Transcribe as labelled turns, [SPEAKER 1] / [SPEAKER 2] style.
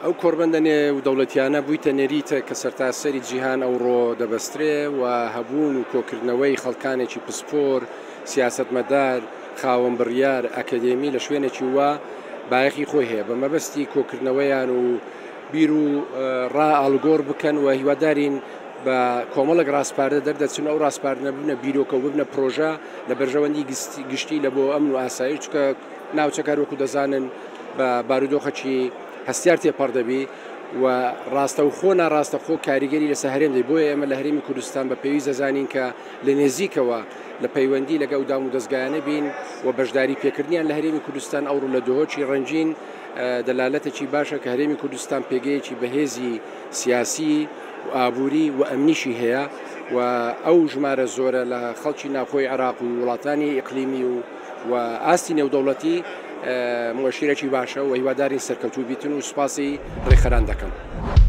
[SPEAKER 1] ئەو کۆربەندە نێودەوڵەتیانە بوویتە نێریتە کە سەرتاسەری جیهان ئەوڕۆ دەبەسترێ و هەبوون و کۆکردنەوەی خەڵکانێکی پسپۆر، سیاسەتمەدار، خاوەن بڕیار، ئەکەدێمی لە شوێنێکی وە بایەخی خۆی هەیە بە مەبەستی کۆکردنەوەیان و بیر و ڕائەڵگۆڕ بکەن و هیوادارین بە کۆمەڵک ڕاستپاردە دەردەچن ئەو ڕاستپاردنە ببنە بیرۆکە و ببنە پرۆژە لە بەرژەوەندی گشتی لە بۆ ئەمن و ئاسایی چکە ناوچەکار وەکو دەزانن بە بارودۆخەکی هەستیار تێپەڕ دەبی و ڕاستەوخۆ ناڕاستەخۆ کاریگەری لەسەر هەرێم دەی بۆیە ئێمە لە هەرێمی کوردستان بە پێویست دەزانین کە لە نێزیکەوە لە پەیوەندی لەگەڵ دام و دەستگایانە بین و بەشداری پێکردنیان لە هەرێمی کوردستان ئەوڕۆ لە دۆهۆکی ڕەنجین دەلالەتێکی باشە کە هەرێمی کوردستان پێگەیەکی بەهێزی سیاسی و ئابووری و ئەمنیشی هەیە و ئەو ژمارە زۆرە لە خەڵکی ناوخۆی عێراق و وڵاتانی ئیقلیمی و ئاستی نێودەوڵەتی مؤشیرێکی باشە و هیوادارین سەرکەوتوو بیتن و سوپاسی ڕێخەران دەکەم.